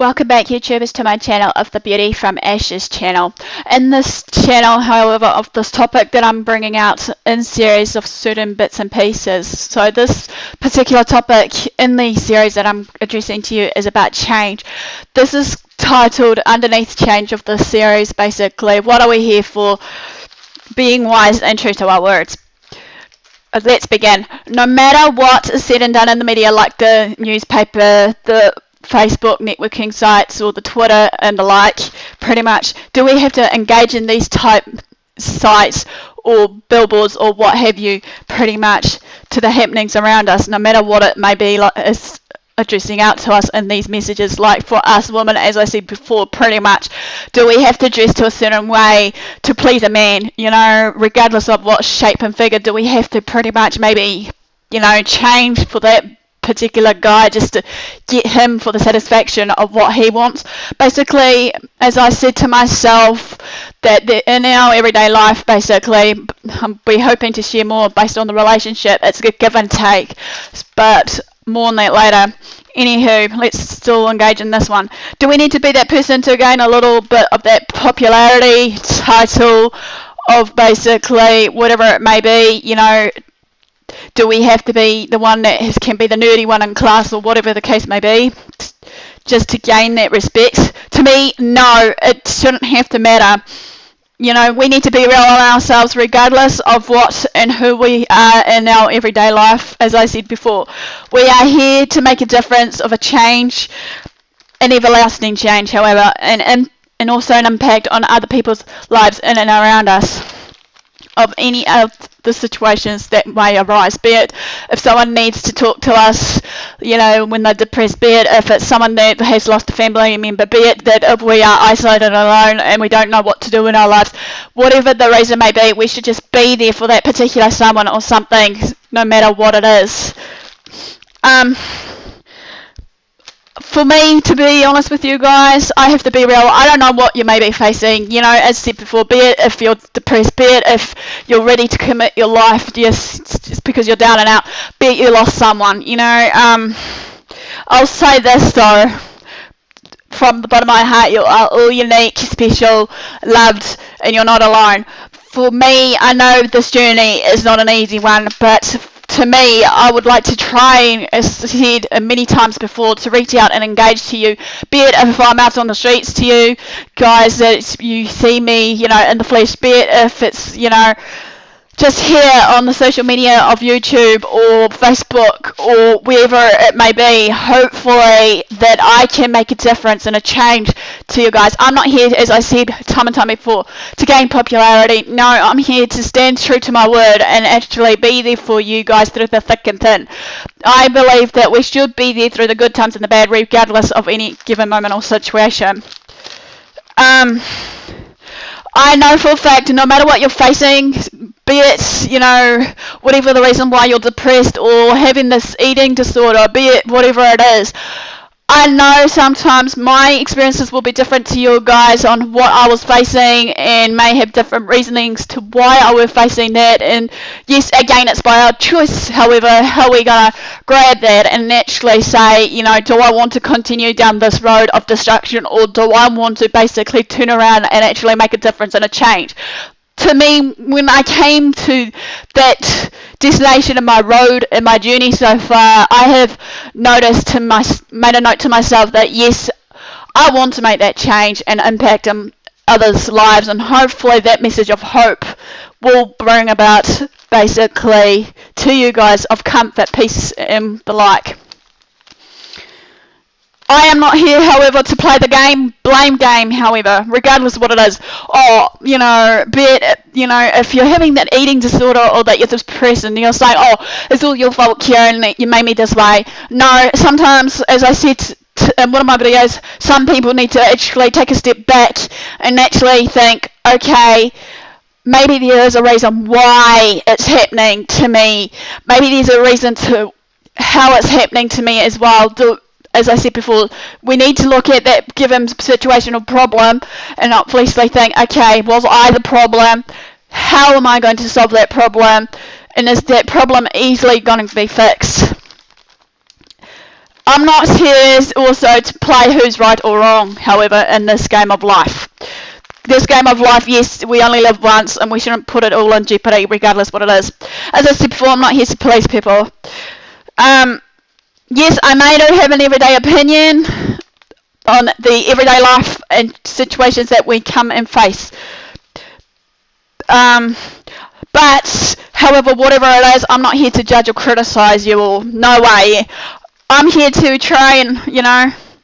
Welcome back, YouTubers, to my channel of the Beauty from Ashes channel. In this channel, however, of this topic that I'm bringing out in series of certain bits and pieces. So this particular topic in the series that I'm addressing to you is about change. This is titled underneath change of the series, basically. What are we here for? Being wise and true to our words. Let's begin. No matter what is said and done in the media, like the newspaper, the Facebook networking sites, or the Twitter and the like, pretty much, do we have to engage in these type sites or billboards or what have you, pretty much, to the happenings around us, no matter what it may be, like, is addressing out to us in these messages? Like for us women, as I said before, pretty much, do we have to dress to a certain way to please a man, you know, regardless of what shape and figure? Do we have to pretty much maybe, you know, change for that particular guy just to get him for the satisfaction of what he wants? Basically, as I said to myself, that in our everyday life, basically, we're hoping to share more based on the relationship. It's a give and take, but more on that later. Anywho, let's still engage in this one. Do we need to be that person to gain a little bit of that popularity, title, of basically whatever it may be, you know? Do we have to be the one that can be the nerdy one in class or whatever the case may be, just to gain that respect? To me, no, it shouldn't have to matter. You know, we need to be real on ourselves regardless of what and who we are in our everyday life. As I said before, we are here to make a difference, of a change, an everlasting change, however, and also an impact on other people's lives in and around us, of any of the situations that may arise, be it if someone needs to talk to us, you know, when they're depressed, be it if it's someone that has lost a family member, be it that if we are isolated and alone and we don't know what to do in our lives, whatever the reason may be, we should just be there for that particular someone or something, no matter what it is. For me, to be honest with you guys, I have to be real. I don't know what you may be facing, you know, as said before, be it if you're depressed, be it if you're ready to commit your life just because you're down and out, be it you lost someone, you know. I'll say this though, from the bottom of my heart, you are all unique, special, loved, and you're not alone. For me, I know this journey is not an easy one, but to me, I would like to try, as I said many times before, to reach out and engage to you, be it if I'm out on the streets to you guys, that you see me, you know, in the flesh, be it if it's, you know, just here on the social media of YouTube or Facebook or wherever it may be. Hopefully that I can make a difference and a change to you guys. I'm not here, as I said time and time before, to gain popularity. No, I'm here to stand true to my word and actually be there for you guys through the thick and thin. I believe that we should be there through the good times and the bad, regardless of any given moment or situation. I know for a fact, no matter what you're facing, be it, you know, whatever the reason why you're depressed or having this eating disorder, be it whatever it is, I know sometimes my experiences will be different to you guys on what I was facing, and may have different reasonings to why I was facing that. And yes, again, it's by our choice. However, how are we going to grab that and actually say, you know, do I want to continue down this road of destruction, or do I want to basically turn around and actually make a difference and a change? To me, when I came to that destination in my road, in my journey so far, I have made a note to myself that yes, I want to make that change and impact on others' lives, and hopefully that message of hope will bring about basically to you guys of comfort, peace, and the like. I am not here, however, to play the blame game, however, regardless of what it is. Or, you know, be it, you know, if you're having that eating disorder or that you're depressed and you're saying, oh, it's all your fault, Karen, you made me this way. No, sometimes, as I said in one of my videos, some people need to actually take a step back and actually think, okay, maybe there is a reason why it's happening to me. Maybe there's a reason to how it's happening to me as well. As I said before, we need to look at that given situation or problem and not fleshly think, okay, was I the problem? How am I going to solve that problem? And is that problem easily going to be fixed? I'm not here also to play who's right or wrong, however, in this game of life. This game of life, yes, we only live once, and we shouldn't put it all in jeopardy, regardless what it is. As I said before, I'm not here to police people. Yes, I may do have an everyday opinion on the everyday life and situations that we come and face. But, however, whatever it is, I'm not here to judge or criticise you all. No way. I'm here to try and,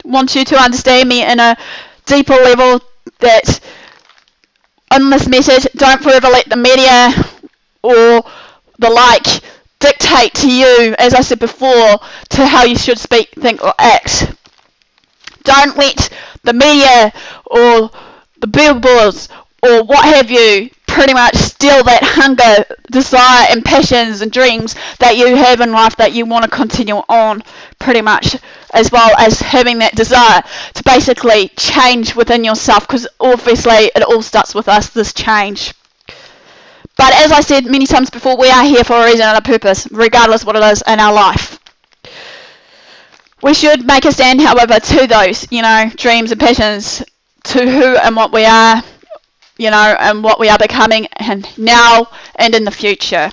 want you to understand me in a deeper level, that on this message, don't forever let the media or the like dictate to you, as I said before, to how you should speak, think or act. Don't let the media or the billboards or what have you pretty much steal that hunger, desire and passions and dreams that you have in life, that you want to continue on, pretty much, as well as having that desire to basically change within yourself, because obviously it all starts with us, this change. But as I said many times before, we are here for a reason and a purpose, regardless what it is in our life. We should make a stand, however, to those, dreams and passions, to who and what we are, and what we are becoming, and now and in the future.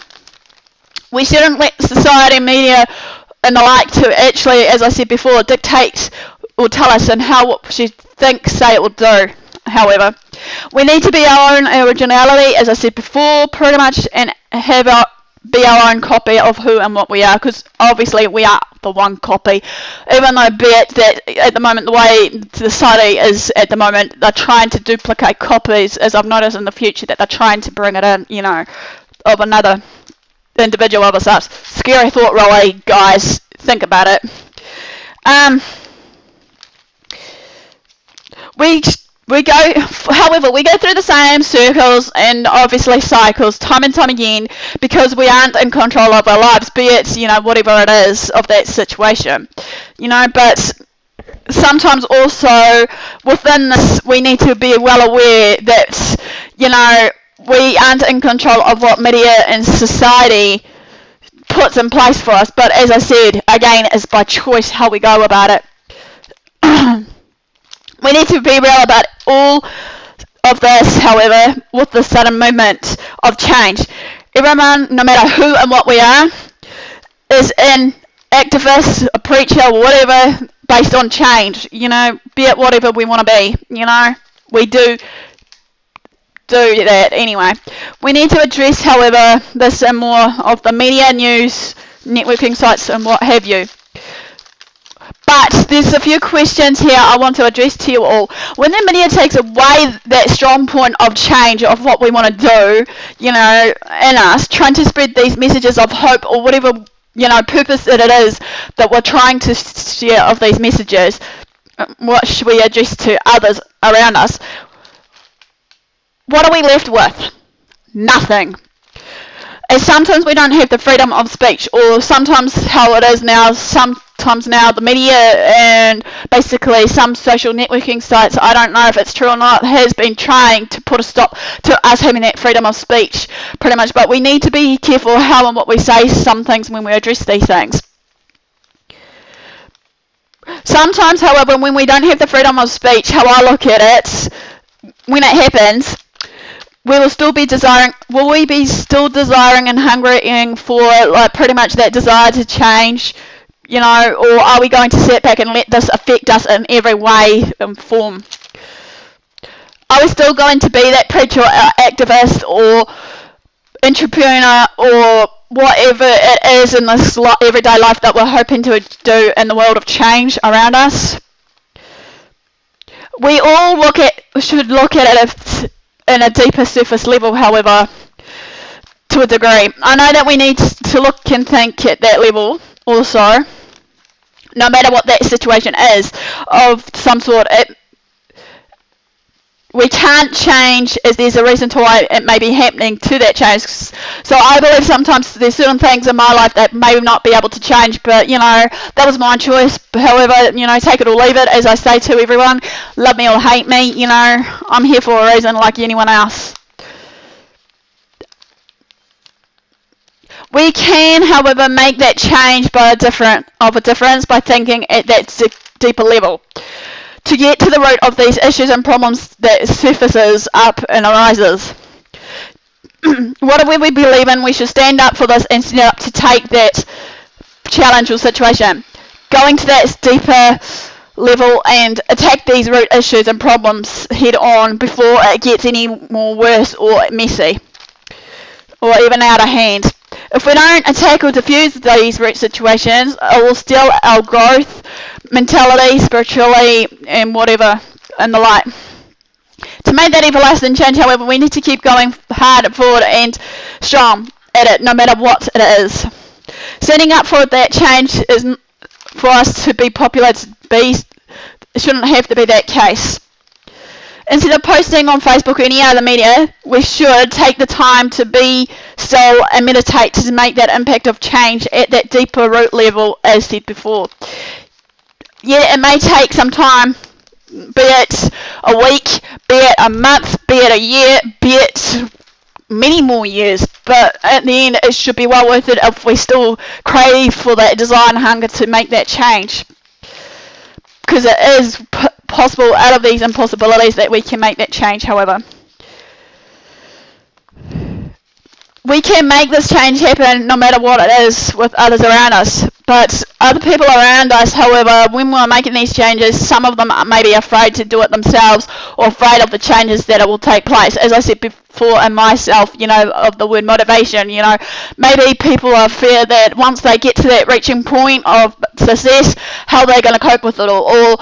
We shouldn't let society, media, and the like to actually, as I said before, dictate or tell us and how what we should think, say, or do. However, we need to be our own originality, as I said before, pretty much, and be our own copy of who and what we are, because obviously we are the one copy, even though be it that at the moment, the way society is at the moment, they're trying to duplicate copies, as I've noticed in the future, that they're trying to bring it in, of another individual of ourselves. Scary thought, really, guys. Think about it. We go through the same circles and obviously cycles time and time again, because we aren't in control of our lives, be it, whatever it is of that situation. But sometimes also within this, we need to be well aware that, we aren't in control of what media and society puts in place for us. But as I said, again, it's by choice how we go about it. We need to be real about all of this, however, with the sudden movement of change. Everyone, no matter who and what we are, is an activist, a preacher, whatever, based on change, be it whatever we want to be, we do that anyway. We need to address, however, this and more of the media, news, networking sites and what have you. But there's a few questions here I want to address to you all. When the media takes away that strong point of change of what we want to do, in us, trying to spread these messages of hope or whatever, purpose that it is that we're trying to share of these messages, what should we address to others around us? What are we left with? Nothing. And sometimes we don't have the freedom of speech, or sometimes how it is now, sometimes now the media and basically some social networking sites, I don't know if it's true or not, has been trying to put a stop to us having that freedom of speech, pretty much. But we need to be careful how and what we say some things when we address these things. Sometimes, however, when we don't have the freedom of speech, how I look at it, when it happens, we will still be desiring, will we be still desiring and hungering for pretty much that desire to change, or are we going to sit back and let this affect us in every way and form? Are we still going to be that preacher or activist or entrepreneur or whatever it is in this everyday life that we're hoping to do in the world of change around us? We all should look at it in a deeper surface level, however, to a degree. I know that we need to look and think at that level also, no matter what that situation is of some sort. We can't change as there's a reason to why it may be happening to that change. So I believe sometimes there's certain things in my life that may not be able to change, but that was my choice. However, take it or leave it, as I say to everyone, love me or hate me, I'm here for a reason like anyone else. We can, however, make that change by a difference by thinking at that deeper level. To get to the root of these issues and problems that surfaces up and arises. What do we believe in? We should stand up for this and stand up to take that challenge or situation. Going to that deeper level and attack these root issues and problems head on before it gets any more worse or messy or even out of hand. If we don't attack or diffuse these root situations, it will steal our growth, mentality, spiritually, and whatever and the like. To make that everlasting change, however, we need to keep going hard forward and strong at it, no matter what it is. Standing up for that change is for us to be popular, to be, it shouldn't have to be that case. Instead of posting on Facebook or any other media, we should take the time to be still and meditate to make that impact of change at that deeper root level, as said before. Yeah, it may take some time, be it a week, be it a month, be it a year, be it many more years, but at the end it should be well worth it if we still crave for that desire and hunger to make that change, because it is possible out of these impossibilities that we can make that change. However, we can make this change happen no matter what it is with others around us. But other people around us, however, when we're making these changes, some of them may be afraid to do it themselves or afraid of the changes that it will take place. As I said before, and myself, of the word motivation, maybe people are fear that once they get to that reaching point of success, how they're going to cope with it all. Or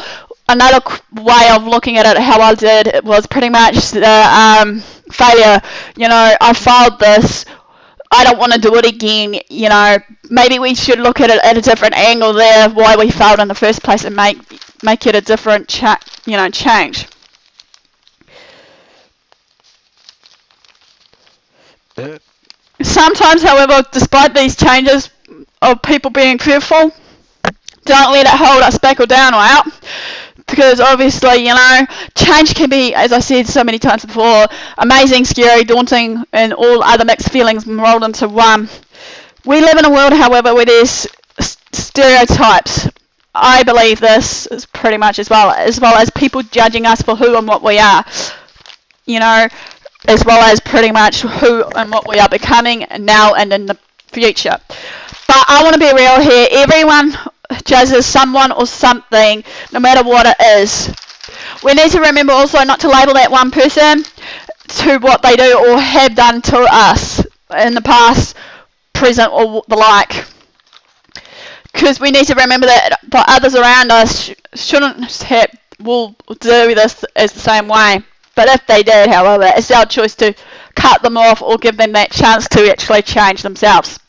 another way of looking at it, how I did, it was pretty much the failure. I failed this. I don't want to do it again. Maybe we should look at it at a different angle there, why we failed in the first place, and make it a different change. Sometimes, however, despite these changes of people being fearful, don't let it hold us back or down or out. Because obviously, change can be, as I said so many times before, amazing, scary, daunting, and all other mixed feelings rolled into one. We live in a world, however, where there's stereotypes. I believe this is pretty much as well as people judging us for who and what we are. As well as pretty much who and what we are becoming now and in the future. But I want to be real here. Everyone judges someone or something, no matter what it is. We need to remember also not to label that one person to what they do or have done to us in the past, present, or the like. Because we need to remember that the others around us will do this as the same way. But if they did, however, it's our choice to cut them off or give them that chance to actually change themselves.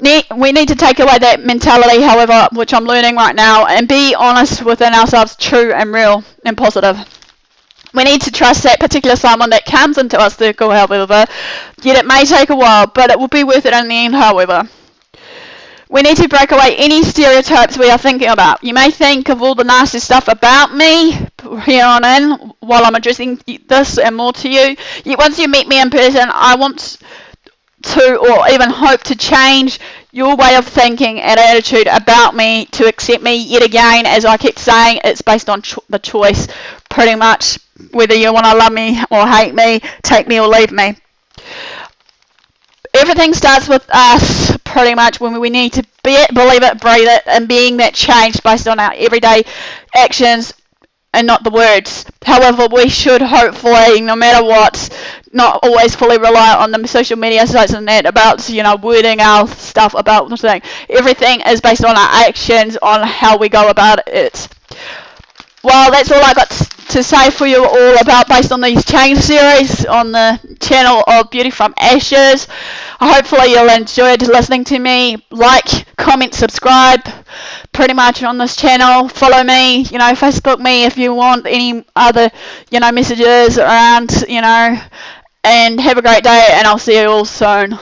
We need to take away that mentality, however, which I'm learning right now, and be honest within ourselves, true and real and positive. We need to trust that particular someone that comes into our circle, however, yet it may take a while, but it will be worth it in the end, however. We need to break away any stereotypes we are thinking about. You may think of all the nasty stuff about me here on in while I'm addressing this and more to you, yet once you meet me in person, I want to or even hope to change your way of thinking and attitude about me to accept me yet again. As I keep saying, it's based on the choice, pretty much, whether you want to love me or hate me, take me or leave me. Everything starts with us, pretty much, when we need to be it, believe it, breathe it, and being that change based on our everyday actions and not the words. However, we should hopefully, no matter what, not always fully rely on the social media sites and that about, wording our stuff about the thing. Everything is based on our actions, on how we go about it. Well, that's all I got to say for you all about based on these change series on the channel of Beauty from Ashes. Hopefully you'll enjoyed listening to me. Like, comment, subscribe pretty much on this channel. Follow me, Facebook me if you want any other, messages around, and have a great day, and I'll see you all soon.